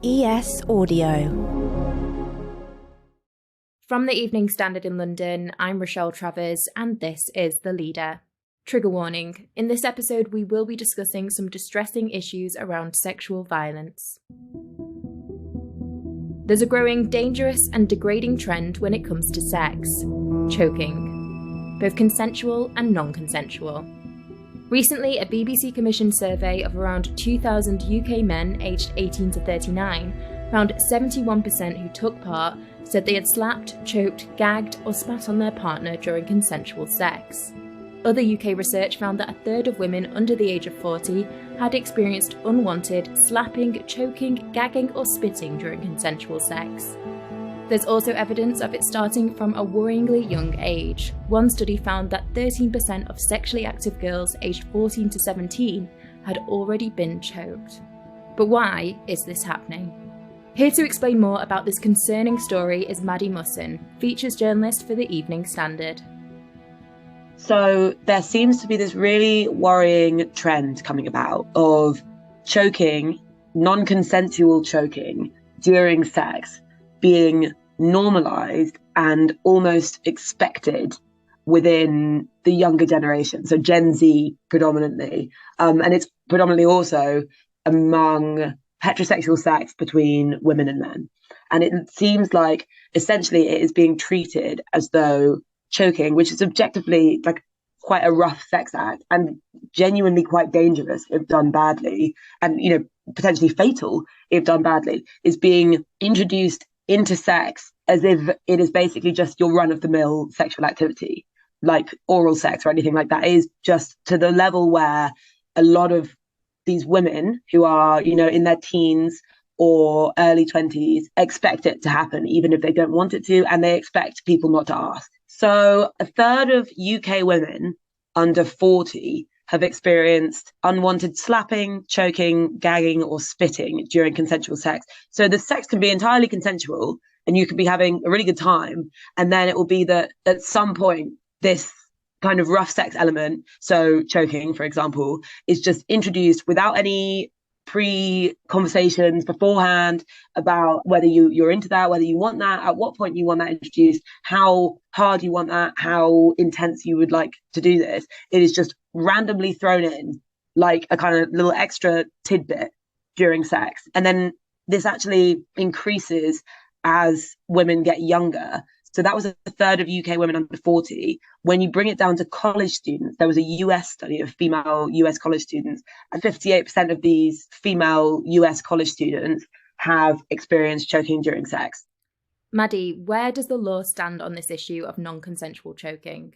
ES Audio. From the Evening Standard in London, I'm Rochelle Travers, and this is The Leader. Trigger warning, in this episode we will be discussing some distressing issues around sexual violence. There's a growing dangerous and degrading trend when it comes to sex: choking, both consensual and non-consensual. Recently, a BBC commissioned survey of around 2,000 UK men aged 18 to 39 found 71% who took part said they had slapped, choked, gagged or spat on their partner during consensual sex. Other UK research found that a third of women under the age of 40 had experienced unwanted slapping, choking, gagging or spitting during consensual sex. There's also evidence of it starting from a worryingly young age. One study found that 13% of sexually active girls aged 14 to 17 had already been choked. But why is this happening? Here to explain more about this concerning story is Maddy Mussen, features journalist for the Evening Standard. So there seems to be this really worrying trend coming about of choking, non-consensual choking during sex being normalized and almost expected within the younger generation. So Gen Z predominantly. And it's predominantly also among heterosexual sex between women and men. And it seems like essentially it is being treated as though choking, which is objectively like quite a rough sex act and genuinely quite dangerous if done badly, and potentially fatal if done badly, is being introduced into sex as if it is basically just your run-of-the-mill sexual activity, like oral sex or anything like that. It is just to the level where a lot of these women who are, in their teens or early 20s expect it to happen, even if they don't want it to, and they expect people not to ask. So a third of UK women under 40 have experienced unwanted slapping, choking, gagging, or spitting during consensual sex. So the sex can be entirely consensual and you can be having a really good time. And then it will be that at some point, this kind of rough sex element, so choking, for example, is just introduced without any pre-conversations beforehand about whether you're into that, whether you want that, at what point you want that introduced, how hard you want that, how intense you would like to do this. It is just randomly thrown in like a kind of little extra tidbit during sex. And then this actually increases as women get younger. So that was a third of UK women under 40. When you bring it down to college students, there was a US study of female US college students, and 58% of these female US college students have experienced choking during sex. Maddy, where does the law stand on this issue of non-consensual choking?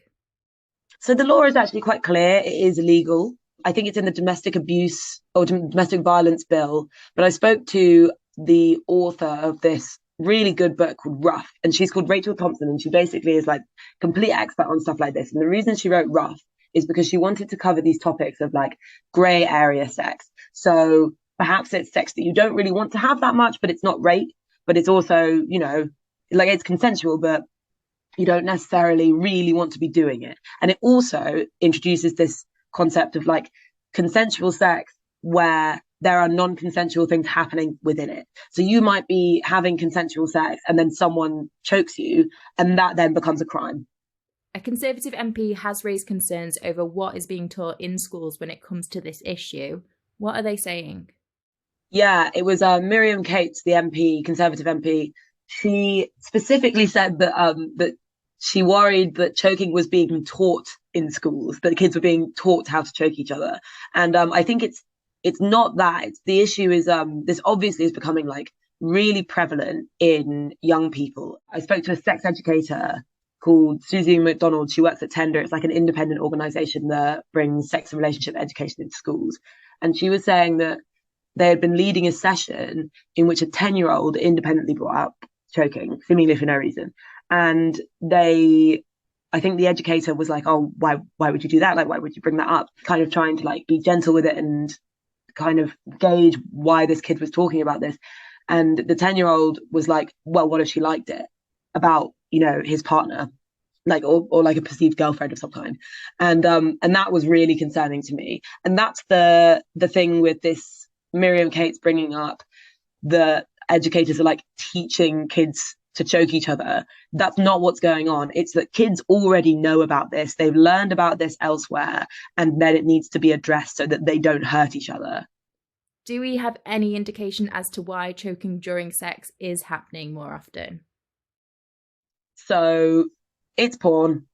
So the law is actually quite clear. It is illegal. I think it's in the domestic abuse or domestic violence bill. But I spoke to the author of this really good book called Rough, and she's called Rachel Thompson, and she basically is like complete expert on stuff like this. And the reason she wrote Rough is because she wanted to cover these topics of like gray area sex. So perhaps it's sex that you don't really want to have that much, but it's not rape, but it's also, like it's consensual, but you don't necessarily really want to be doing it. And it also introduces this concept of like consensual sex where there are non-consensual things happening within it. So you might be having consensual sex and then someone chokes you, and that then becomes a crime. A Conservative MP has raised concerns over what is being taught in schools when it comes to this issue. What are they saying? Yeah, it was Miriam Cates, the MP, Conservative MP. She specifically said that she worried that choking was being taught in schools, that kids were being taught how to choke each other. And I think it's not that. The issue is this obviously is becoming like really prevalent in young people. I spoke to a sex educator called Susie McDonald. She works at Tender. It's like an independent organization that brings sex and relationship education into schools. And she was saying that they had been leading a session in which a 10-year-old independently brought up choking, seemingly for no reason. And I think the educator was like, oh, why would you do that? Like, why would you bring that up? Kind of trying to like be gentle with it and kind of gauge why this kid was talking about this. And the 10-year-old was like, well, what if she liked it about, his partner, like, or like a perceived girlfriend of some kind. And that was really concerning to me. And that's the thing with this Miriam Cates bringing up that educators are like teaching kids to choke each other. That's not what's going on. It's that kids already know about this. They've learned about this elsewhere, and then it needs to be addressed so that they don't hurt each other. Do we have any indication as to why choking during sex is happening more often? So it's porn.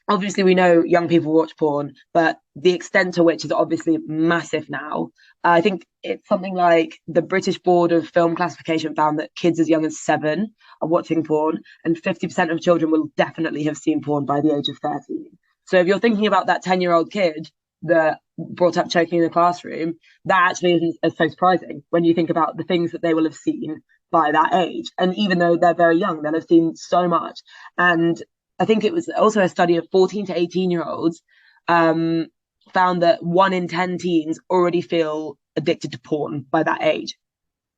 Obviously, we know young people watch porn, but the extent to which is obviously massive now. I think it's something like the British Board of Film Classification found that kids as young as 7 are watching porn, and 50% of children will definitely have seen porn by the age of 13. So if you're thinking about that 10-year-old kid that brought up choking in the classroom, that actually isn't so surprising when you think about the things that they will have seen by that age. And even though they're very young, they'll have seen so much. And I think it was also a study of 14 to 18-year-olds found that 1 in 10 teens already feel addicted to porn by that age.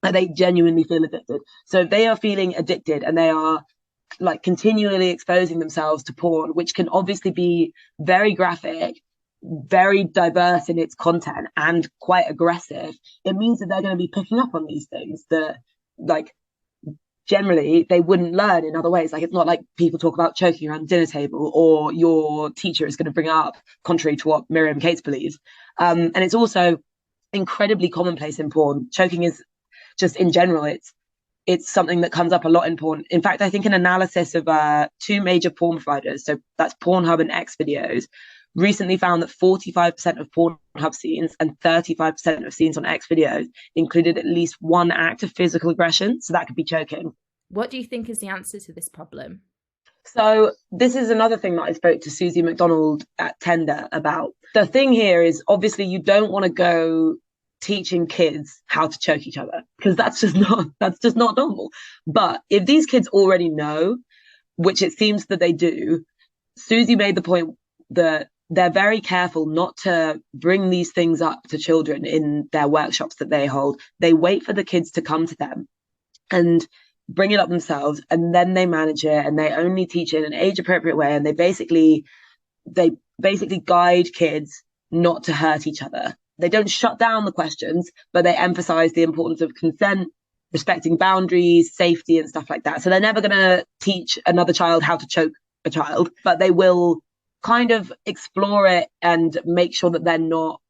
Like they genuinely feel addicted. So if they are feeling addicted and they are like continually exposing themselves to porn, which can obviously be very graphic, very diverse in its content and quite aggressive, it means that they're going to be picking up on these things that like generally they wouldn't learn in other ways. Like it's not like people talk about choking around the dinner table or your teacher is going to bring it up contrary to what Miriam Cates believes. And it's also incredibly commonplace in porn. Choking is just in general, it's something that comes up a lot in porn. In fact, I think an analysis of 2 major porn providers, so that's Pornhub and X videos, recently found that 45% of Pornhub scenes and 35% of scenes on X videos included at least one act of physical aggression. So that could be choking. What do you think is the answer to this problem? So this is another thing that I spoke to Susie McDonald at Tender about. The thing here is obviously you don't want to go teaching kids how to choke each other because that's just not normal. But if these kids already know, which it seems that they do, Susie made the point that they're very careful not to bring these things up to children in their workshops that they hold. They wait for the kids to come to them and bring it up themselves, and then they manage it, and they only teach it in an age appropriate way, and they basically guide kids not to hurt each other. They don't shut down the questions, but they emphasize the importance of consent, respecting boundaries, safety, and stuff like that. So they're never going to teach another child how to choke a child, but they will kind of explore it and make sure that they're not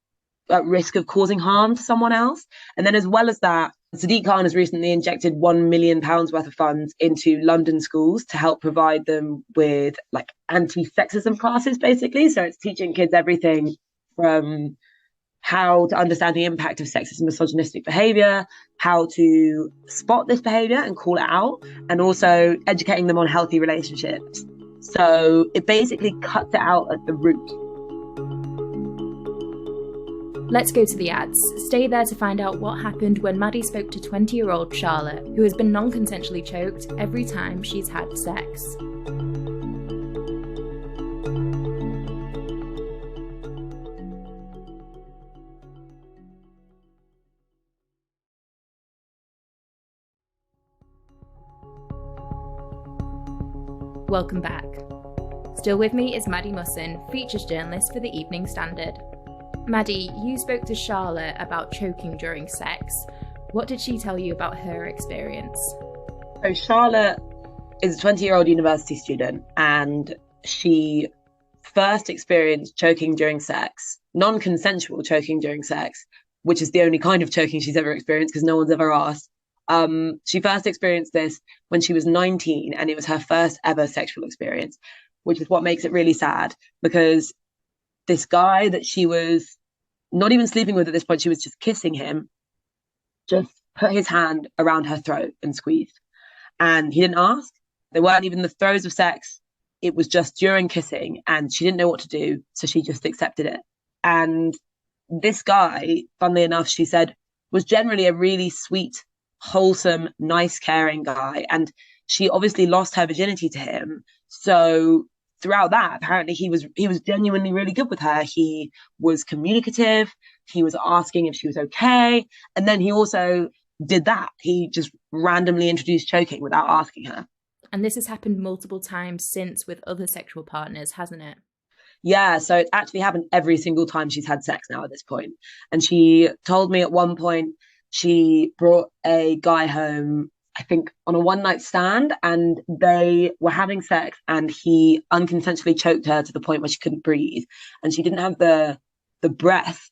at risk of causing harm to someone else. And then as well as that, Sadiq Khan has recently injected £1 million worth of funds into London schools to help provide them with like anti-sexism classes, basically. So it's teaching kids everything from how to understand the impact of sexist and misogynistic behavior, how to spot this behavior and call it out, and also educating them on healthy relationships. So it basically cuts it out at the root. Let's go to the ads. Stay there to find out what happened when Maddy spoke to 20-year-old Charlotte, who has been non-consensually choked every time she's had sex. Welcome back. Still with me is Maddy Mussen, features journalist for the Evening Standard. Maddy, you spoke to Charlotte about choking during sex. What did she tell you about her experience? So Charlotte is a 20-year-old university student, and she first experienced choking during sex, non-consensual choking during sex, which is the only kind of choking she's ever experienced because no one's ever asked. She first experienced this when she was 19, and it was her first ever sexual experience, which is what makes it really sad, because this guy that she was not even sleeping with at this point, she was just kissing him, just put his hand around her throat and squeezed. And he didn't ask. They weren't even the throes of sex. It was just during kissing, and she didn't know what to do, so she just accepted it. And this guy, funnily enough, she said, was generally a really sweet, wholesome, nice, caring guy. And she obviously lost her virginity to him. So throughout that, apparently he was genuinely really good with her. He was communicative. He was asking if she was okay. And then he also did that. He just randomly introduced choking without asking her. And this has happened multiple times since with other sexual partners, hasn't it? Yeah, so it's actually happened every single time she's had sex now at this point. And she told me at one point she brought a guy home I think, on a one night stand, and they were having sex, and he unconsensually choked her to the point where she couldn't breathe, and she didn't have the breath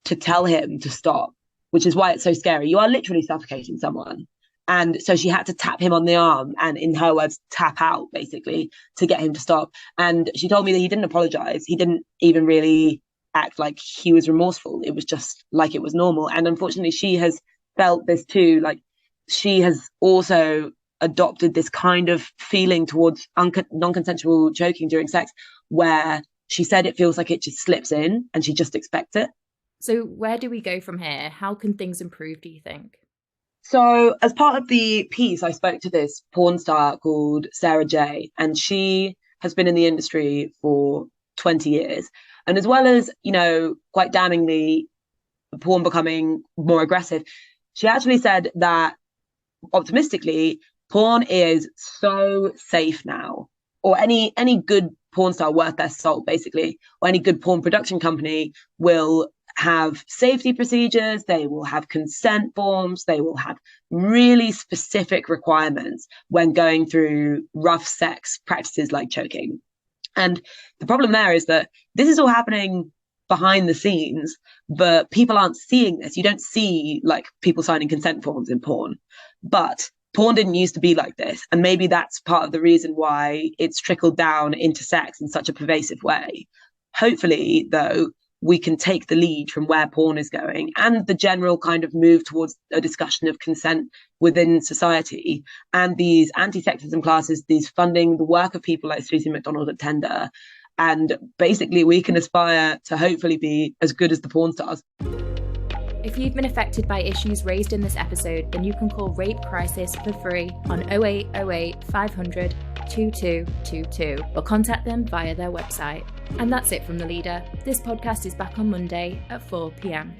to tell him to stop, which is why it's so scary. You are literally suffocating someone. And so she had to tap him on the arm and, in her words, tap out, basically, to get him to stop. And she told me that he didn't apologize. He didn't even really act like he was remorseful. It was just like it was normal. And unfortunately, she has felt this too. Like, she has also adopted this kind of feeling towards non-consensual choking during sex, where she said it feels like it just slips in and she just expects it. So where do we go from here? How can things improve, do you think? So, as part of the piece, I spoke to this porn star called Sarah J, and she has been in the industry for 20 years. And as well as, quite damningly, porn becoming more aggressive, she actually said that, optimistically, porn is so safe now, or any good porn star worth their salt, basically, or any good porn production company will have safety procedures, they will have consent forms, they will have really specific requirements when going through rough sex practices like choking. And the problem there is that this is all happening behind the scenes, but people aren't seeing this. You don't see like people signing consent forms in porn, but porn didn't used to be like this. And maybe that's part of the reason why it's trickled down into sex in such a pervasive way. Hopefully, though, we can take the lead from where porn is going and the general kind of move towards a discussion of consent within society, and these anti-sexism classes, these funding the work of people like Susie McDonald at Tender. And basically we can aspire to hopefully be as good as the porn stars. If you've been affected by issues raised in this episode, then you can call Rape Crisis for free on 0808 500 2222 or contact them via their website. And that's it from The Leader. This podcast is back on Monday at 4 p.m.